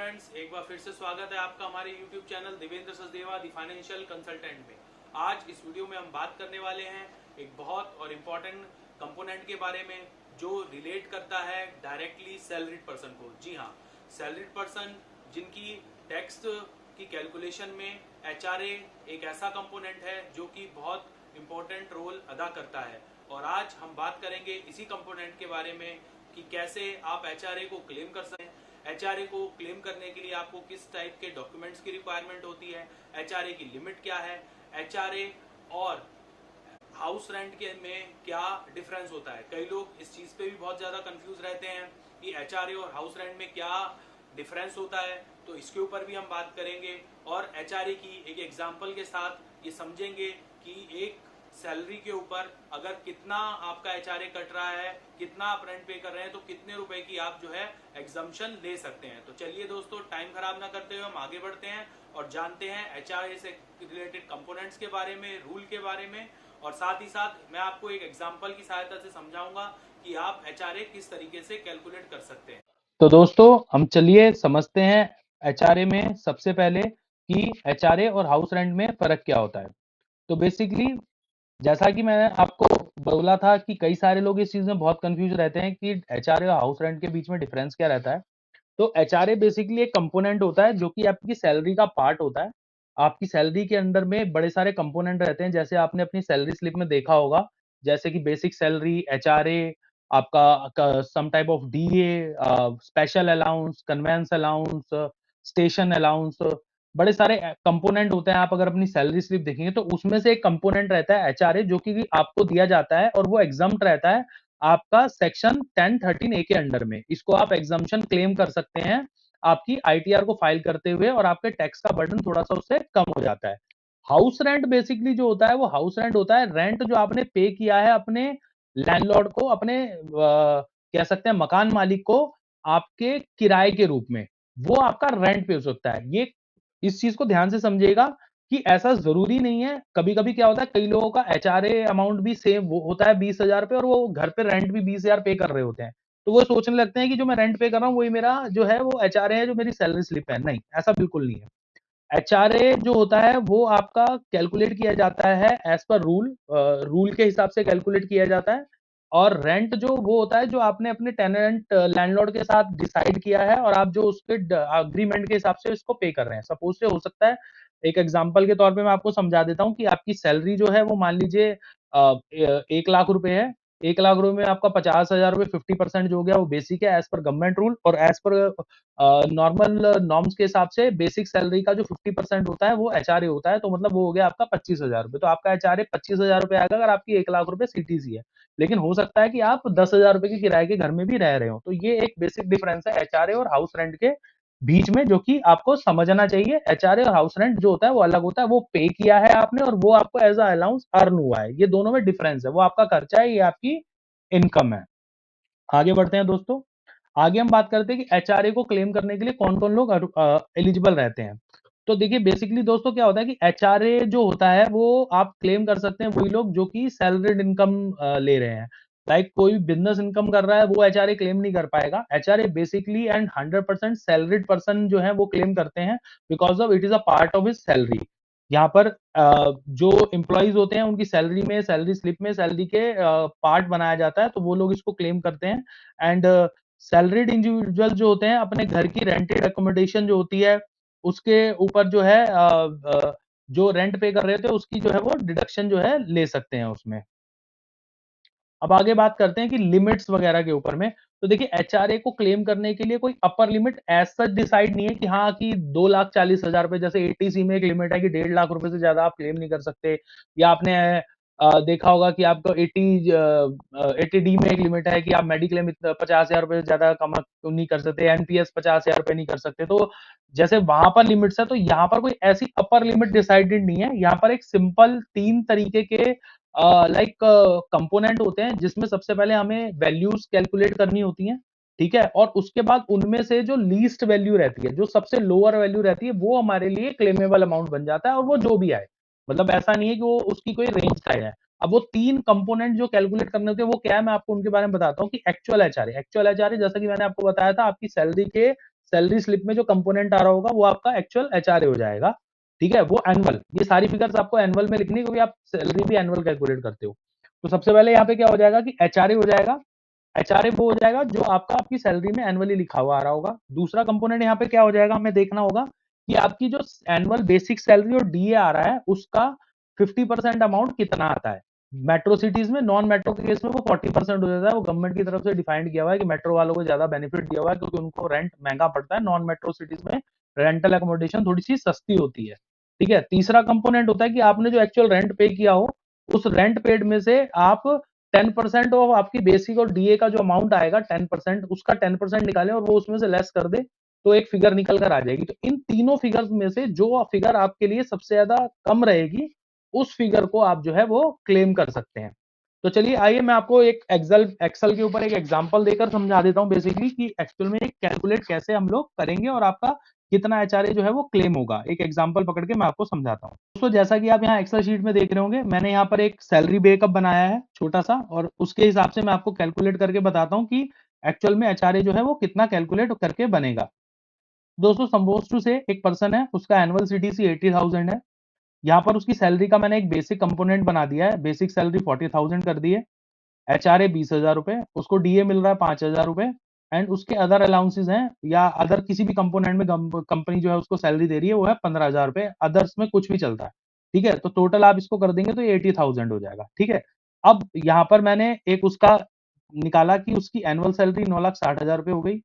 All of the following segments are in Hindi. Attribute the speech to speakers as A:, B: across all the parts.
A: फ्रेंड्स, एक बार फिर से स्वागत है आपका हमारे YouTube channel Devendra Sachdeva the financial consultant में। आज इस वीडियो में हम बात करने वाले हैं एक बहुत और इम्पॉर्टेंट कंपोनेंट के बारे में जो रिलेट करता है डायरेक्टली सैलरीड पर्सन को। जी हाँ, सैलरीड पर्सन जिनकी टैक्स की कैलकुलेशन में एचआरए एक ऐसा कंपोनेंट है जो कि बहुत इम्पोर्टेंट रोल अदा करता है। और आज हम बात करेंगे इसी कंपोनेंट के बारे में कि कैसे आप एचआरए को क्लेम कर सकते हैं, एचआरए को क्लेम करने के लिए आपको किस टाइप के डॉक्यूमेंट्स की रिक्वायरमेंट होती है, एचआरए की लिमिट क्या है, एचआरए और हाउस रेंट के में क्या डिफरेंस होता है। कई लोग इस चीज़ पे भी बहुत ज़्यादा कंफ्यूज रहते हैं कि एचआरए और हाउस रेंट में क्या डिफरेंस होता है, तो इसके ऊपर भी हम बात करेंगे और एचआरए की एक एग्जांपल के साथ ये समझेंगे कि एक सैलरी के ऊपर अगर कितना आपका एचआरए कट रहा है, कितना आप रेंट पे कर रहे हैं, तो कितने रुपए की आप जो है एग्जम्पशन ले सकते हैं। तो चलिए दोस्तों, टाइम खराब ना करते हुए हम आगे बढ़ते हैं और जानते हैं एचआरए से रिलेटेड कंपोनेंट्स के बारे में, रूल के बारे में, और साथ ही साथ मैं आपको एक एग्जाम्पल की सहायता से समझाऊंगा कि आप एचआरए किस तरीके से कैलकुलेट कर सकते हैं।
B: तो दोस्तों हम चलिए समझते हैं एचआरए में सबसे पहले कि एचआरए और हाउस रेंट में फर्क क्या होता है। तो बेसिकली जैसा कि मैंने आपको बोला था कि कई सारे लोग इस चीज में बहुत कंफ्यूज रहते हैं कि एचआरए और हाउस रेंट के बीच में डिफरेंस क्या रहता है। तो एचआरए बेसिकली एक कंपोनेंट होता है जो कि आपकी सैलरी का पार्ट होता है। आपकी सैलरी के अंदर में बड़े सारे कंपोनेंट रहते हैं, जैसे आपने अपनी सैलरी स्लिप में देखा होगा, जैसे कि बेसिक सैलरी, एचआरए, आपका some type of DA, special allowance, conveyance allowance, station allowance, बड़े सारे कंपोनेंट होते हैं। आप अगर अपनी सैलरी स्लिप देखेंगे तो उसमें से एक कंपोनेंट रहता है एचआरए, जो कि आपको दिया जाता है और वो एग्जम्प्ट रहता है आपका सेक्शन 1013 ए के अंडर में। इसको आप एग्जम्पशन क्लेम कर सकते हैं आपकी आईटीआर को फाइल करते हुए, और आपके टैक्स का बर्डन थोड़ा सा उससे कम हो जाता है। हाउस रेंट बेसिकली जो होता है वो हाउस रेंट होता है रेंट जो आपने पे किया है अपने लैंडलॉर्ड को, अपने कह सकते हैं मकान मालिक को, आपके किराए के रूप में। वो आपका रेंट पे हो सकता है। ये इस चीज को ध्यान से समझिएगा कि ऐसा जरूरी नहीं है। कभी कभी क्या होता है, कई लोगों का एचआरए अमाउंट भी सेम होता है 20,000 पे, और वो घर पे रेंट भी 20,000 पे कर रहे होते हैं। तो वो सोचने लगते हैं कि जो मैं रेंट पे कर रहा हूँ वही मेरा जो है वो एचआरए है, जो मेरी सैलरी स्लिप है। नहीं, ऐसा बिल्कुल नहीं है। एचआरए जो होता है वो आपका कैलकुलेट किया जाता है एज पर रूल, रूल के हिसाब से कैलकुलेट किया जाता है। और रेंट जो वो होता है जो आपने अपने टेनेंट लैंडलॉर्ड के साथ डिसाइड किया है, और आप जो उसके अग्रीमेंट के हिसाब से इसको पे कर रहे हैं। सपोज से हो सकता है, एक एग्जांपल के तौर पे मैं आपको समझा देता हूँ कि आपकी सैलरी जो है वो मान लीजिए 1 लाख रुपए है। 1 लाख रुपए में आपका 50,000 रुपए 50% जो हो गया वो बेसिक है एज पर गवर्नमेंट रूल, और एज पर नॉर्मल नॉर्म्स के हिसाब से बेसिक सैलरी का जो 50% होता है वो एचआरए होता है। तो मतलब वो हो गया आपका 25,000 रुपए। तो आपका एचआरए 25,000 रुपए आएगा अगर आपकी 1 लाख रुपए सीटीसी है। लेकिन हो सकता है कि आप 10,000 रुपए के किराए के घर में भी रह रहे हो। तो ये एक बेसिक डिफरेंस है एचआरए और हाउस रेंट के बीच में, जो कि आपको समझना चाहिए। एचआरए और हाउस रेंट जो होता है वो अलग होता है, वो पे किया है आपने और वो आपको एज अ अलाउंस अर्न हुआ है। ये दोनों में डिफरेंस है। वो आपका खर्चा है, ये आपकी इनकम है। आगे बढ़ते हैं दोस्तों। आगे हम बात करते हैं कि एचआरए को क्लेम करने के लिए कौन कौन लोग एलिजिबल रहते हैं। तो देखिए बेसिकली दोस्तों क्या होता है कि एचआरए जो होता है वो आप क्लेम कर सकते हैं वही लोग जो कि सैलरीड इनकम ले रहे हैं। लाइक कोई बिजनेस इनकम कर रहा है वो एचआरए क्लेम नहीं कर पाएगा। HRA basically and 100% salaried person जो है वो क्लेम करते हैं, because of it is a part of his salary. यहाँ पर जो एम्प्लॉइज होते हैं उनकी सैलरी में, सैलरी स्लिप में सैलरी के पार्ट बनाया जाता है, तो वो लोग इसको क्लेम करते हैं। एंड सैलरीड इंडिविजुअल जो होते हैं अपने घर की रेंटेड अकोमोडेशन जो होती है उसके ऊपर जो है जो रेंट पे कर रहे थे उसकी जो है वो डिडक्शन जो है ले सकते हैं उसमें। अब आगे बात करते हैं कि लिमिट्स वगैरह के ऊपर में। तो देखिए एचआरए को क्लेम करने के लिए कोई upper limit as such decide नहीं है कि हाँ कि 2,40,000 रुपए, जैसे एटीसी में एक लिमिट है कि 1.5 लाख रुपए से ज्यादा आप क्लेम नहीं कर सकते। या आपने देखा होगा कि आपको 80D में एक लिमिट है कि आप मेडिक्लेम 50,000 रुपए से ज्यादा कमा नहीं कर सकते, एनपीएस 50,000 रुपए नहीं कर सकते। तो जैसे वहां पर लिमिट्स है, तो यहाँ पर कोई ऐसी अपर लिमिट डिसाइडेड नहीं है। यहाँ पर एक सिंपल 3 तरीके के लाइक कंपोनेंट होते हैं, जिसमें सबसे पहले हमें वैल्यूज कैलकुलेट करनी होती हैं, ठीक है। और उसके बाद उनमें से जो लीस्ट वैल्यू रहती है, जो सबसे लोअर वैल्यू रहती है, वो हमारे लिए क्लेमेबल अमाउंट बन जाता है। और वो जो भी आए, मतलब ऐसा नहीं है कि वो उसकी कोई रेंज तय है। अब वो 3 कंपोनेंट जो कैलकुलेट करने होते हैं वो क्या है, मैं आपको उनके बारे में बताता हूँ। कि एक्चुअल एचआरए, एक्चुअल एचआरए जैसा कि मैंने आपको बताया था, आपकी सैलरी के सैलरी स्लिप में जो कंपोनेंट आ रहा होगा वो आपका एक्चुअल एचआरए हो जाएगा, ठीक है, वो एनुअल। ये सारी फिगर्स आपको एनुअल में लिखनी है क्योंकि आप सैलरी भी एनुअल कैलकुलेट करते हो। तो सबसे पहले यहाँ पे क्या हो जाएगा कि एचआरए हो जाएगा। एचआरए वो हो जाएगा जो आपका आपकी सैलरी में एनुअली लिखा हुआ आ रहा होगा। दूसरा कंपोनेंट यहाँ पे क्या हो जाएगा, हमें देखना होगा कि आपकी जो एनुअल बेसिक सैलरी और डीए आ रहा है उसका 50% अमाउंट कितना आता है। मेट्रो सिटीज में, नॉन मेट्रो के केस में वो 40% हो जाता है। वो गवर्नमेंट की तरफ से डिफाइंड किया हुआ है कि मेट्रो वालों को ज्यादा बेनिफिट दिया हुआ है क्योंकि उनको रेंट महंगा पड़ता है। नॉन मेट्रो सिटीज में रेंटल एकोमोडेशन थोड़ी सी सस्ती होती है, ठीक है। तीसरा कंपोनेंट होता है कि आपने जो एक्चुअल रेंट पे किया हो उस रेंट पेड में से आप 10% ऑफ आपकी बेसिक और डीए का जो अमाउंट आएगा 10%, उसका 10% निकालें और वो उसमें से लेस कर दे तो एक फिगर निकल कर आ जाएगी। तो इन तीनों फिगर्स में से जो फिगर आपके लिए सबसे ज्यादा कम रहेगी उस फिगर को आप जो है वो क्लेम कर सकते हैं। तो चलिए आइए मैं आपको एक एक्सेल के ऊपर एक एग्जांपल देकर समझा देता हूं बेसिकली कि एक्चुअल में कैलकुलेट कैसे हम लोग करेंगे और आपका कितना एचआरए जो है वो क्लेम होगा। एक एग्जांपल पकड़ के मैं आपको समझाता हूं। दोस्तों जैसा कि आप यहाँ एक्सेल शीट में देख रहे होंगे, मैंने यहाँ पर एक सैलरी ब्रेकअप बनाया है छोटा सा, और उसके हिसाब से मैं आपको कैलकुलेट करके बताता हूँ कि एक्चुअल में एचआरए जो है वो कितना कैलकुलेट करके बनेगा। दोस्तों सपोज टू से एक पर्सन है, उसका एनुअल सीटीसी 80,000 है। यहाँ पर उसकी सैलरी का मैंने एक बेसिक कंपोनेंट बना दिया है, बेसिक सैलरी 40,000 कर दी है, एचआरए 20,000 रुपए, उसको डीए मिल रहा है 5,000 रुपए, एंड उसके अदर अलाउंसेस हैं या अदर किसी भी कंपोनेंट में कंपनी जो है उसको सैलरी दे रही है वो है 15,000 रुपए, अदर्स में कुछ भी चलता है, ठीक है। तो टोटल आप इसको कर देंगे तो ये 80,000 हो जाएगा, ठीक है। अब यहाँ पर मैंने एक उसका निकाला कि उसकी एनुअल सैलरी 9,60,000 रुपए हो गई,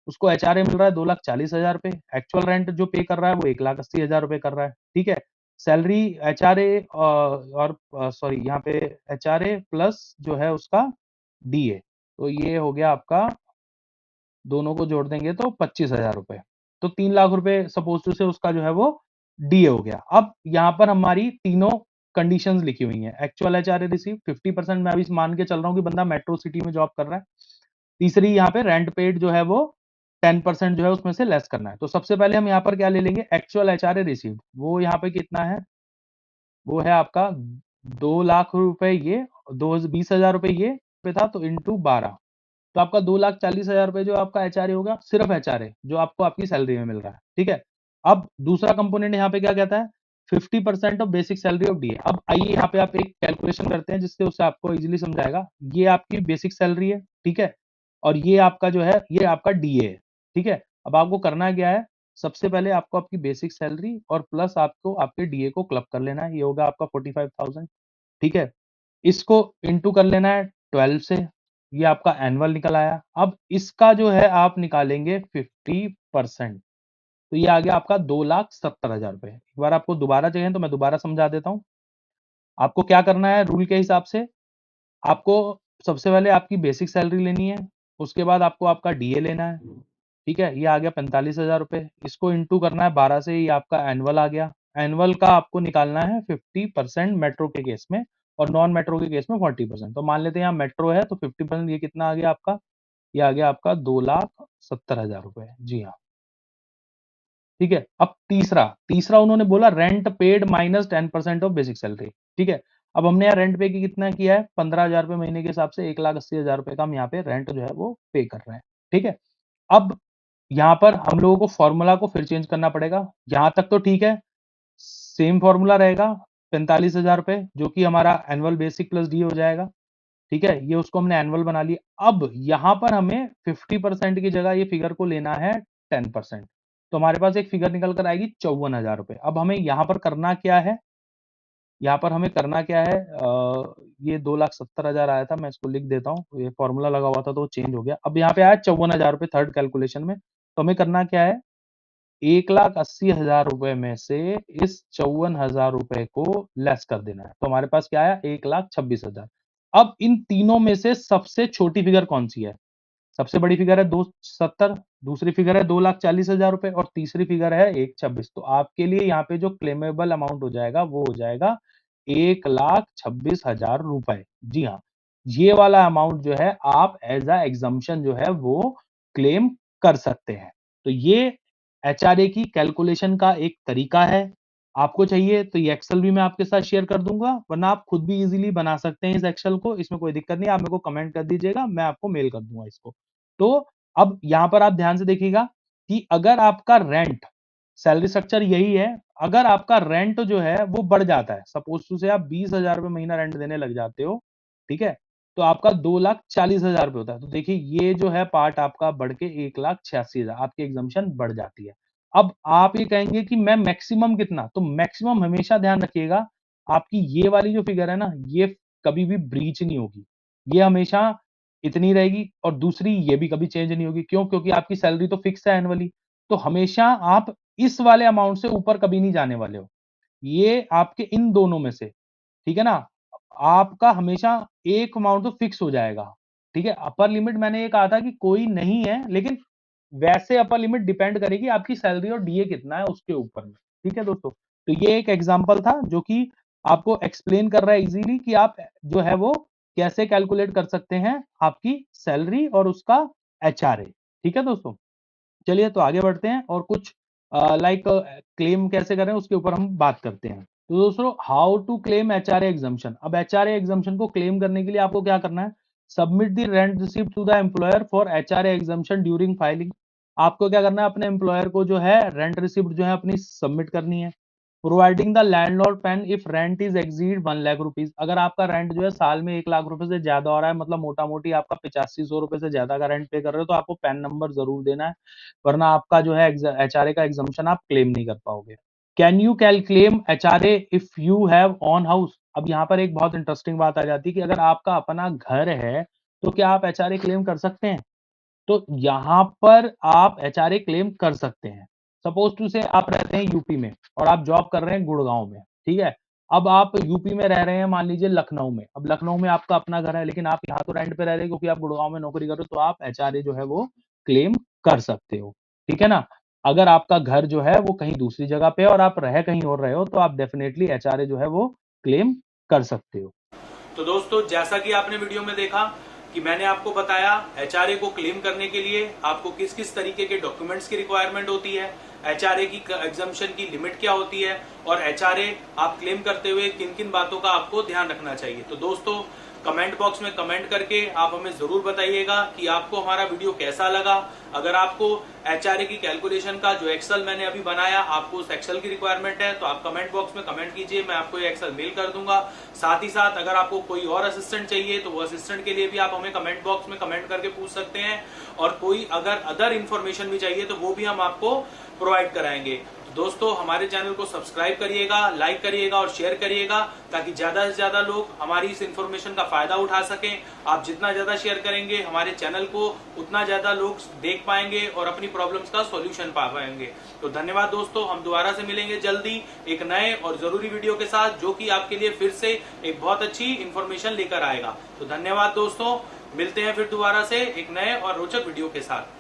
B: उसको एचआरए मिल रहा है 2,40,000 रुपए, एक्चुअल रेंट जो पे कर रहा है वो 1,80,000 रुपए कर रहा है, ठीक है। सैलरी एचआरए और सॉरी यहाँ पे एचआरए प्लस जो है उसका डीए, तो ये हो गया आपका, दोनों को जोड़ देंगे तो 25,000 रुपए। तो 3 लाख रुपए सपोज टू से उसका जो है वो डीए हो गया। अब यहाँ पर हमारी तीनों कंडीशंस लिखी हुई हैं। एक्चुअल एचआरए रिसीव 50%, मैं अभी मान के चल रहा हूँ कि बंदा मेट्रो सिटी में जॉब कर रहा है। तीसरी यहाँ पे रेंट पेड जो है वो 10% जो है उसमें से लेस करना है। तो सबसे पहले हम यहाँ पर क्या ले लेंगे, एक्चुअल एचआरए रिसीव, वो यहाँ पे कितना है, वो है आपका 2 लाख रुपए, ये 20,000 रुपए ये पे था तो इंटू 12, तो आपका 2,40,000 रुपए जो आपका एचआरए होगा, सिर्फ एचआरए जो आपको आपकी सैलरी में मिल रहा है, ठीक है। अब दूसरा कंपोनेंट यहाँ पे क्या कहता है, 50% of basic salary of DA. अब आइए यहाँ पे आप एक कैलकुलेशन करते हैं जिससे उससे आपको इजीली समझाएगा। ये आपकी बेसिक सैलरी है, ठीक है, और ये आपका जो है ये आपका डीए है, ठीक है। अब आपको करना क्या है, सबसे पहले आपको आपकी बेसिक सैलरी और प्लस आपको आपके डीए को क्लब कर लेना है, ये होगा आपका 45,000, ठीक है। इसको इंटू कर लेना है 12 से, ये आपका एनुअल निकल आया। अब इसका जो है आप निकालेंगे 50%, तो ये आ गया आपका 2,70,000 रुपए। एक बार आपको दोबारा चाहिए तो मैं दोबारा समझा देता हूं। आपको क्या करना है, रूल के हिसाब से आपको सबसे पहले आपकी बेसिक सैलरी लेनी है, उसके बाद आपको आपका डीए लेना है, ठीक है, ये आ गया 45,000 रुपए। इसको इंटू करना है 12 से, ये आपका एनुअल आ गया। एनुअल का आपको निकालना है 50% मेट्रो के केस में, और नॉन मेट्रो के केस में 40%। तो मान लेते हैं यहाँ मेट्रो है तो 50%, ये कितना आ गया आपका, ये आ गया आपका 2,70,000 रुपए, जी हाँ, ठीक है। अब तीसरा तीसरा उन्होंने बोला rent paid minus 10% of basic salary, ठीक है। अब हमने यहाँ रेंट पे की कितना किया है, 15,000 रुपए महीने के हिसाब से 1,80,000 रुपए का हम यहाँ पे रेंट जो है वो पे कर रहे हैं, ठीक है। अब यहाँ पर हम लोगों को फॉर्मूला को फिर चेंज करना पड़ेगा। यहाँ तक तो ठीक है, सेम फॉर्मूला रहेगा, 45,000 रुपए जो कि हमारा एनुअल बेसिक प्लस डी हो जाएगा, ठीक है। ये उसको हमने एनुअल बना लिया। अब यहाँ पर हमें 50% की जगह ये फिगर को लेना है 10%, तो हमारे पास एक फिगर निकल कर आएगी 54,000 रुपए। अब हमें यहाँ पर करना क्या है, यहाँ पर हमें करना क्या है, ये 2,70,000 आया था, मैं इसको लिख देता हूँ, ये फॉर्मूला लगा हुआ था तो चेंज हो गया। अब यहाँ पे आया 54,000 रुपए थर्ड कैलकुलेशन में, तो हमें करना क्या है, 1,80,000 रुपए में से इस 54,000 रुपए को लेस कर देना है। तो हमारे पास क्या आया, 1,26,000। अब इन तीनों में से सबसे छोटी फिगर कौन सी है, सबसे बड़ी फिगर है 270, दूसरी फिगर है 2,40,000 रुपए, और तीसरी फिगर है 1,26। तो आपके लिए यहाँ पे जो क्लेमेबल अमाउंट हो जाएगा वो हो जाएगा 1,26,000 रुपए, जी हाँ। ये वाला अमाउंट जो है आप एज अ एग्जम्पशन जो है वो क्लेम कर सकते हैं। तो ये एचआरए की कैलकुलेशन का एक तरीका है। आपको चाहिए तो ये एक्सेल भी मैं आपके साथ शेयर कर दूंगा, वरना आप खुद भी इजीली बना सकते हैं इस एक्सेल को, इसमें कोई दिक्कत नहीं। आप मेरे को कमेंट कर दीजिएगा, मैं आपको मेल कर दूंगा इसको। तो अब यहाँ पर आप ध्यान से देखिएगा कि अगर आपका रेंट, सैलरी स्ट्रक्चर यही है, अगर आपका रेंट जो है वो बढ़ जाता है, सपोज टू से आप 20,000 रुपए महीना रेंट देने लग जाते हो, ठीक है, तो आपका 2,40,000 रुपए होता है। तो देखिए ये जो है पार्ट आपका बढ़ के 1,86,000, आपकी एग्जम्पशन बढ़ जाती है। अब आप ये कहेंगे कि मैं मैक्सिमम कितना, तो मैक्सिमम हमेशा ध्यान रखिएगा, आपकी ये वाली जो फिगर है ना, ये कभी भी ब्रीच नहीं होगी, ये हमेशा इतनी रहेगी, और दूसरी ये भी कभी चेंज नहीं होगी। क्यों? क्योंकि आपकी सैलरी तो फिक्स है एनुअली, तो हमेशा आप इस वाले अमाउंट से ऊपर कभी नहीं जाने वाले हो। ये आपके इन दोनों में से, ठीक है ना? आपका हमेशा एक अमाउंट तो फिक्स हो जाएगा, ठीक है? अपर लिमिट मैंने ये कहा था कि कोई नहीं है, लेकिन वैसे अपर लिमिट डिपेंड करेगी आपकी सैलरी और डीए कितना है उसके ऊपर में, ठीक है दोस्तों? तो ये एक एग्जांपल था जो कि आपको एक्सप्लेन कर रहा है इजीली कि आप जो है वो कैसे कैलकुलेट कर सकते हैं आपकी सैलरी और उसका एचआरए, ठीक है दोस्तों? चलिए तो आगे बढ़ते हैं और कुछ लाइक क्लेम कैसे करें उसके ऊपर हम बात करते हैं। तो दोस्तों how to claim HRA exemption. अब एचआरए एग्जम्पशन को क्लेम करने के लिए आपको क्या करना है, submit the rent receipt to the employer for HRA exemption during filing. आपको क्या करना है, अपने एम्प्लॉयर को जो है रेंट रिसिप्ट जो है अपनी सबमिट करनी है। Providing the landlord pen if rent is exceed 1 lakh rupees. अगर आपका रेंट जो है साल में 1 लाख रुपए से ज्यादा हो रहा है, मतलब मोटा मोटी आपका 8500 रुपए से ज्यादा का रेंट पे कर रहे हो, तो आपको पैन नंबर जरूर देना है, वरना आपका जो है एचआरए का एग्जम्पशन आप क्लेम नहीं कर पाओगे। Can you call claim HRA if you have own house. अब यहाँ पर एक बहुत इंटरेस्टिंग बात आ जाती है कि अगर आपका अपना घर है तो क्या आप एचआरए क्लेम कर सकते हैं? तो यहाँ पर आप एचआरए क्लेम कर सकते हैं। सपोज टू से आप रहते हैं यूपी में और आप जॉब कर रहे हैं गुड़गांव में, ठीक है? अब आप यूपी में रह रहे हैं, मान लीजिए लखनऊ में। अब लखनऊ में आपका अपना घर है, लेकिन आप यहाँ तो रेंट पे रह रहे हैं क्योंकि आप गुड़गांव में नौकरी कर रहे हो, तो आप एचआरए जो है वो क्लेम कर सकते हो, ठीक है ना? अगर आपका घर जो है वो कहीं दूसरी जगह पे है और आप रह कहीं और रहे हो, तो आप डेफिनेटली एचआरए जो है वो क्लेम कर सकते हो।
A: तो दोस्तों जैसा कि आपने वीडियो में देखा कि मैंने आपको बताया एचआरए को क्लेम करने के लिए आपको किस किस तरीके के डॉक्यूमेंट्स की रिक्वायरमेंट होती है, एचआरए की एग्जम्पशन की लिमिट क्या होती है, और एचआरए आप क्लेम करते हुए किन किन बातों का आपको ध्यान रखना चाहिए। तो दोस्तों कमेंट बॉक्स में कमेंट करके आप हमें जरूर बताइएगा कि आपको हमारा वीडियो कैसा लगा। अगर आपको एचआरए की कैलकुलेशन का जो एक्सेल मैंने अभी बनाया आपको उस एक्सेल की रिक्वायरमेंट है, तो आप कमेंट बॉक्स में कमेंट कीजिए, मैं आपको ये एक्सेल मेल कर दूंगा। साथ ही साथ अगर आपको कोई और असिस्टेंट चाहिए तो वो असिस्टेंट के लिए भी आप हमें कमेंट बॉक्स में कमेंट करके पूछ सकते हैं, और कोई अगर अदर इन्फॉर्मेशन भी चाहिए तो वो भी हम आपको प्रोवाइड कराएंगे। दोस्तों हमारे चैनल को सब्सक्राइब करिएगा, लाइक करिएगा और शेयर करिएगा, ताकि ज्यादा से ज्यादा लोग हमारी इस इन्फॉर्मेशन का फायदा उठा सकें। आप जितना ज्यादा शेयर करेंगे हमारे चैनल को, उतना ज्यादा लोग देख पाएंगे और अपनी प्रॉब्लम्स का सॉल्यूशन पा पाएंगे। तो धन्यवाद दोस्तों, हम दोबारा से मिलेंगे जल्दी एक नए और जरूरी वीडियो के साथ, जो कि आपके लिए फिर से एक बहुत अच्छी इन्फॉर्मेशन लेकर आएगा। तो धन्यवाद दोस्तों, मिलते हैं फिर दोबारा से एक नए और रोचक वीडियो के साथ।